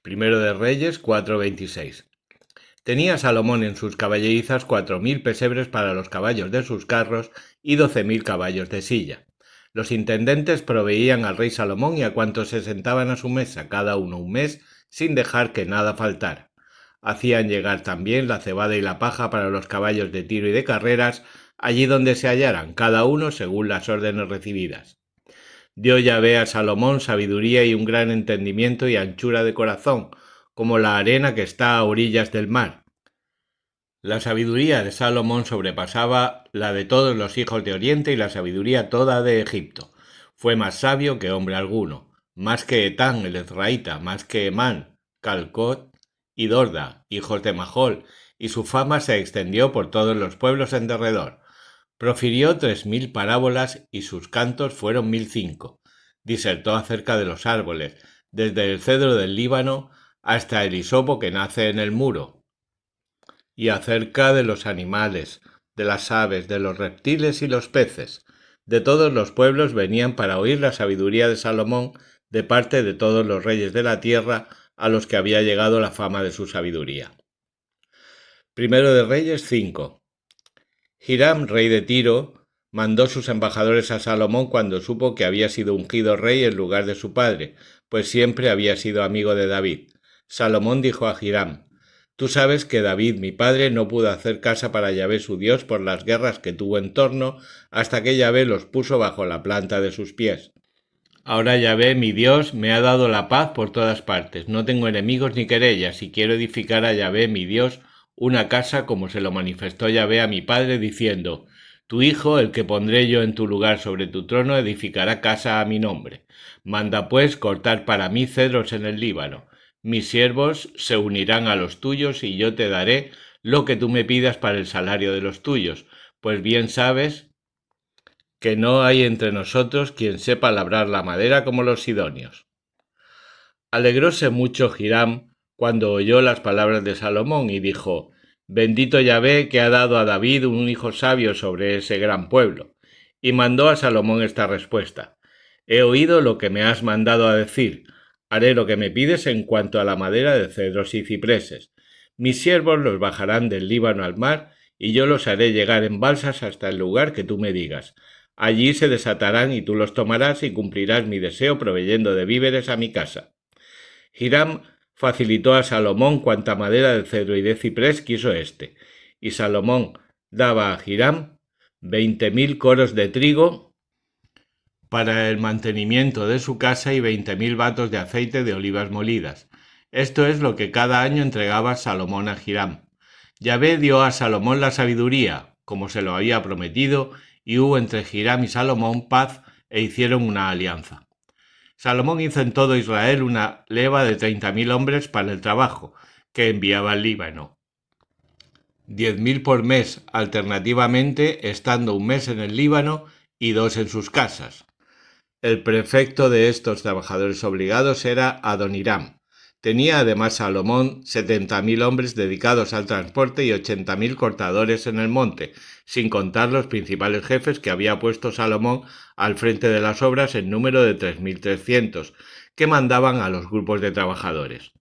Primero de Reyes 4:26. Tenía Salomón en sus caballerizas 4.000 pesebres para los caballos de sus carros y 12.000 caballos de silla. Los intendentes proveían al rey Salomón y a cuantos se sentaban a su mesa, cada uno un mes, sin dejar que nada faltara. Hacían llegar también la cebada y la paja para los caballos de tiro y de carreras, allí donde se hallaran, cada uno según las órdenes recibidas. Dio Yahvé a Salomón sabiduría y un gran entendimiento y anchura de corazón, como la arena que está a orillas del mar. La sabiduría de Salomón sobrepasaba la de todos los hijos de Oriente y la sabiduría toda de Egipto. Fue más sabio que hombre alguno, más que Etán el Ezraíta, más que Emán, Calcot y Dorda, hijos de Mahol, y su fama se extendió por todos los pueblos en derredor. Profirió 3.000 parábolas y sus cantos fueron 1.005. Disertó acerca de los árboles, desde el cedro del Líbano hasta el hisopo que nace en el muro, y acerca de los animales, de las aves, de los reptiles y los peces. De todos los pueblos venían para oír la sabiduría de Salomón de parte de todos los reyes de la tierra a los que había llegado la fama de su sabiduría. Primero de Reyes 5. Hiram, rey de Tiro, mandó sus embajadores a Salomón cuando supo que había sido ungido rey en lugar de su padre, pues siempre había sido amigo de David. Salomón dijo a Hiram: Tú sabes que David, mi padre, no pudo hacer casa para Yahvé su Dios por las guerras que tuvo en torno, hasta que Yahvé los puso bajo la planta de sus pies. Ahora Yahvé, mi Dios, me ha dado la paz por todas partes. No tengo enemigos ni querellas, y quiero edificar a Yahvé, mi Dios, una casa como se lo manifestó Yahvé a mi padre, diciendo: Tu hijo, el que pondré yo en tu lugar sobre tu trono, edificará casa a mi nombre. Manda pues cortar para mí cedros en el Líbano. Mis siervos se unirán a los tuyos, y yo te daré lo que tú me pidas para el salario de los tuyos, pues bien sabes que no hay entre nosotros quien sepa labrar la madera como los sidonios. Alegróse mucho Hiram cuando oyó las palabras de Salomón y dijo: Bendito Yahvé, que ha dado a David un hijo sabio sobre ese gran pueblo. Y mandó a Salomón esta respuesta: He oído lo que me has mandado a decir. Haré lo que me pides en cuanto a la madera de cedros y cipreses. Mis siervos los bajarán del Líbano al mar, y yo los haré llegar en balsas hasta el lugar que tú me digas. Allí se desatarán y tú los tomarás y cumplirás mi deseo proveyendo de víveres a mi casa. Hiram facilitó a Salomón cuanta madera de cedro y de ciprés quiso éste, y Salomón daba a Hiram 20.000 coros de trigo para el mantenimiento de su casa y 20.000 batos de aceite de olivas molidas. Esto es lo que cada año entregaba Salomón a Hiram. Yahvé dio a Salomón la sabiduría, como se lo había prometido, y hubo entre Hiram y Salomón paz e hicieron una alianza. Salomón hizo en todo Israel una leva de 30.000 hombres para el trabajo, que enviaba al Líbano. 10.000 por mes alternativamente, estando un mes en el Líbano y 2 en sus casas. El prefecto de estos trabajadores obligados era Adoniram. Tenía además Salomón 70.000 hombres dedicados al transporte y 80.000 cortadores en el monte, sin contar los principales jefes que había puesto Salomón al frente de las obras en número de 3.300, que mandaban a los grupos de trabajadores.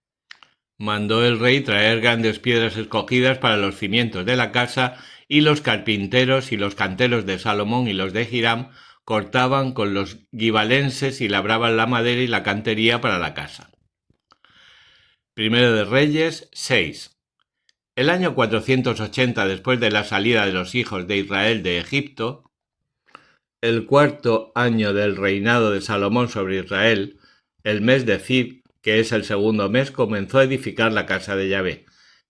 Mandó el rey traer grandes piedras escogidas para los cimientos de la casa, y los carpinteros y los canteros de Salomón y los de Hiram cortaban con los gibalenses y labraban la madera y la cantería para la casa. Primero de Reyes 6. El año 480 después de la salida de los hijos de Israel de Egipto, el cuarto año del reinado de Salomón sobre Israel, el mes de Zib, que es el segundo mes, comenzó a edificar la casa de Yahvé.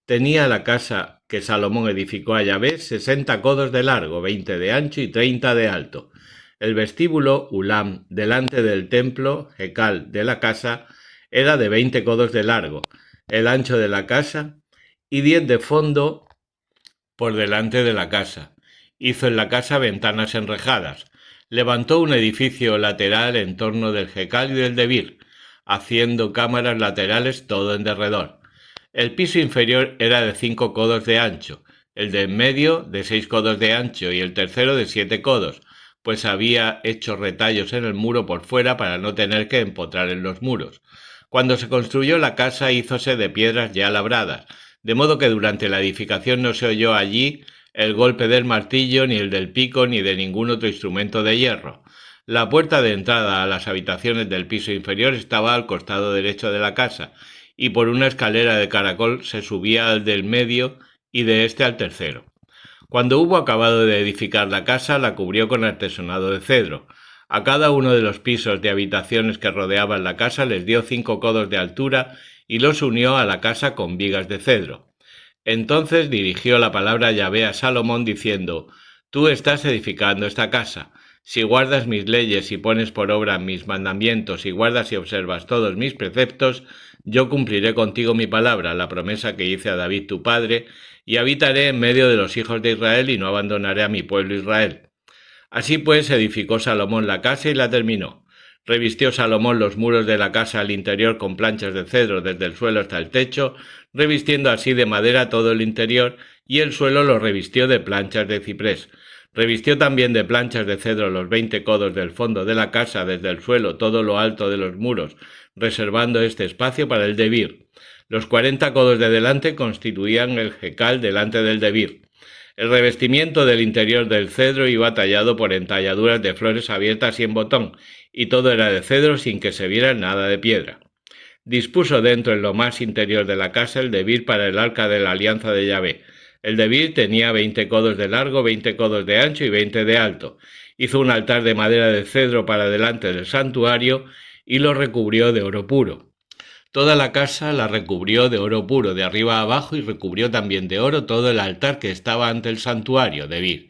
Tenía la casa que Salomón edificó a Yahvé 60 codos de largo, 20 de ancho y 30 de alto. El vestíbulo, Ulam, delante del templo, Hecal, de la casa, era de 20 codos de largo, el ancho de la casa, y 10 de fondo por delante de la casa. Hizo en la casa ventanas enrejadas. Levantó un edificio lateral en torno del Hecal y del Debir, haciendo cámaras laterales todo en derredor. El piso inferior era de 5 codos de ancho, el de en medio de 6 codos de ancho y el tercero de 7 codos, pues había hecho retallos en el muro por fuera para no tener que empotrar en los muros. Cuando se construyó la casa hízose de piedras ya labradas, de modo que durante la edificación no se oyó allí el golpe del martillo, ni el del pico, ni de ningún otro instrumento de hierro. La puerta de entrada a las habitaciones del piso inferior estaba al costado derecho de la casa, y por una escalera de caracol se subía al del medio y de este al tercero. Cuando hubo acabado de edificar la casa, la cubrió con artesonado de cedro. A cada uno de los pisos de habitaciones que rodeaban la casa les dio 5 codos de altura y los unió a la casa con vigas de cedro. Entonces dirigió la palabra Yahvé a Salomón diciendo: Tú estás edificando esta casa. Si guardas mis leyes y pones por obra mis mandamientos y guardas y observas todos mis preceptos, yo cumpliré contigo mi palabra, la promesa que hice a David tu padre, y habitaré en medio de los hijos de Israel y no abandonaré a mi pueblo Israel. Así pues edificó Salomón la casa y la terminó. Revistió Salomón los muros de la casa al interior con planchas de cedro desde el suelo hasta el techo, revistiendo así de madera todo el interior, y el suelo lo revistió de planchas de ciprés. Revistió también de planchas de cedro los 20 codos del fondo de la casa desde el suelo todo lo alto de los muros, reservando este espacio para el debir. Los 40 codos de delante constituían el jecal delante del debir. El revestimiento del interior del cedro iba tallado por entalladuras de flores abiertas y en botón, y todo era de cedro sin que se viera nada de piedra. Dispuso dentro en lo más interior de la casa el debir para el arca de la alianza de Yahvé. El debir tenía 20 codos de largo, 20 codos de ancho y 20 de alto. Hizo un altar de madera de cedro para delante del santuario y lo recubrió de oro puro. Toda la casa la recubrió de oro puro de arriba a abajo y recubrió también de oro todo el altar que estaba ante el santuario de Vir.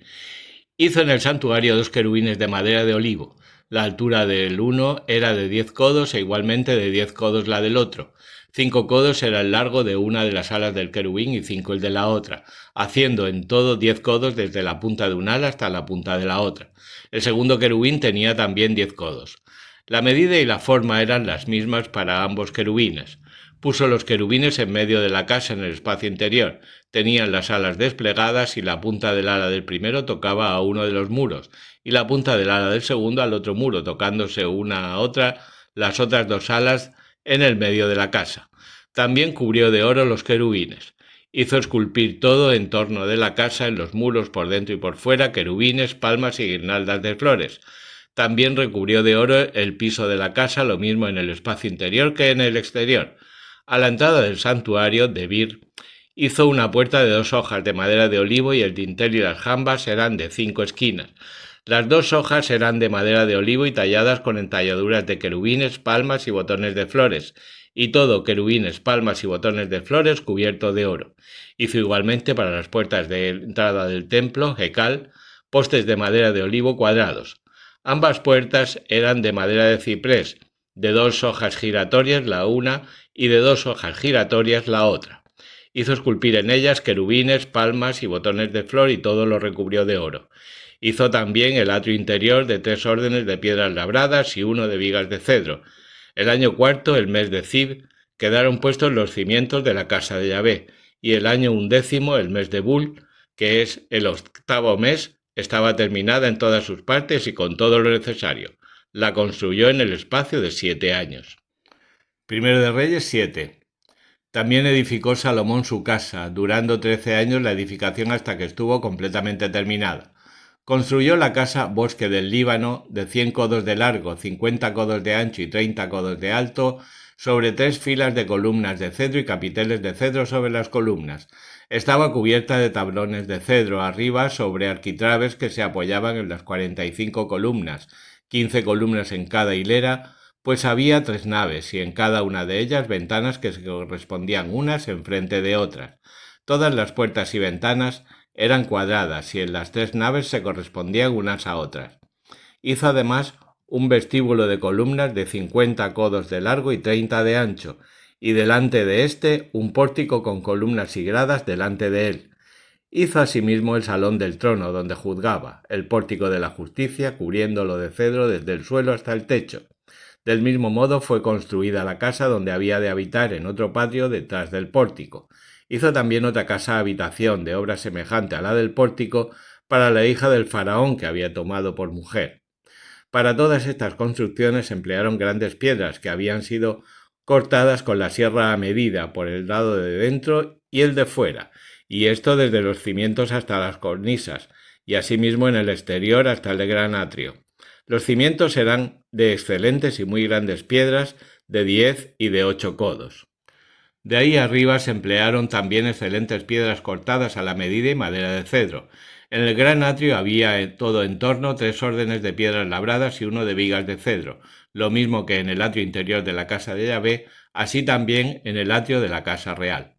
Hizo en el santuario 2 querubines de madera de olivo. La altura del uno era de 10 codos e igualmente de 10 codos la del otro. 5 codos era el largo de una de las alas del querubín y 5 el de la otra, haciendo en todo 10 codos desde la punta de un ala hasta la punta de la otra. El segundo querubín tenía también 10 codos. La medida y la forma eran las mismas para ambos querubines. Puso los querubines en medio de la casa en el espacio interior. Tenían las alas desplegadas y la punta del ala del primero tocaba a uno de los muros y la punta del ala del segundo al otro muro, tocándose una a otra las otras 2 alas en el medio de la casa. También cubrió de oro los querubines. Hizo esculpir todo en torno de la casa, en los muros por dentro y por fuera, querubines, palmas y guirnaldas de flores. También recubrió de oro el piso de la casa, lo mismo en el espacio interior que en el exterior. A la entrada del santuario de Bir hizo una puerta de 2 hojas de madera de olivo y el dintel y las jambas eran de 5 esquinas. Las 2 hojas eran de madera de olivo y talladas con entalladuras de querubines, palmas y botones de flores, y todo querubines, palmas y botones de flores cubierto de oro. Hizo igualmente para las puertas de entrada del templo, jecal, postes de madera de olivo cuadrados. Ambas puertas eran de madera de ciprés, de 2 hojas giratorias la una y de 2 hojas giratorias la otra. Hizo esculpir en ellas querubines, palmas y botones de flor y todo lo recubrió de oro. Hizo también el atrio interior de 3 órdenes de piedras labradas y uno de vigas de cedro. El año cuarto, el mes de Zib, quedaron puestos los cimientos de la casa de Yahvé, y el año 11, el mes de Bul, que es el 8º mes, estaba terminada en todas sus partes y con todo lo necesario. La construyó en el espacio de 7 años. Primero de Reyes 7. También edificó Salomón su casa, durando 13 años la edificación hasta que estuvo completamente terminada. Construyó la casa Bosque del Líbano, de 100 codos de largo, 50 codos de ancho y 30 codos de alto, sobre 3 filas de columnas de cedro y capiteles de cedro sobre las columnas. Estaba cubierta de tablones de cedro arriba sobre arquitrabes que se apoyaban en las 45 columnas, 15 columnas en cada hilera, pues había 3 naves y en cada una de ellas ventanas que se correspondían unas enfrente de otras. Todas las puertas y ventanas eran cuadradas y en las 3 naves se correspondían unas a otras. Hizo además un vestíbulo de columnas de 50 codos de largo y 30 de ancho, y delante de éste un pórtico con columnas y gradas delante de él. Hizo asimismo el salón del trono donde juzgaba, el pórtico de la justicia, cubriéndolo de cedro desde el suelo hasta el techo. Del mismo modo fue construida la casa donde había de habitar en otro patio detrás del pórtico. Hizo también otra casa habitación de obra semejante a la del pórtico para la hija del faraón que había tomado por mujer. Para todas estas construcciones emplearon grandes piedras que habían sido cortadas con la sierra a medida por el lado de dentro y el de fuera, y esto desde los cimientos hasta las cornisas, y asimismo en el exterior hasta el gran atrio. Los cimientos eran de excelentes y muy grandes piedras de 10 y de 8 codos. De ahí arriba se emplearon también excelentes piedras cortadas a la medida y madera de cedro. En el gran atrio había en todo en torno 3 órdenes de piedras labradas y uno de vigas de cedro, lo mismo que en el atrio interior de la casa de Yahvé, así también en el atrio de la casa real.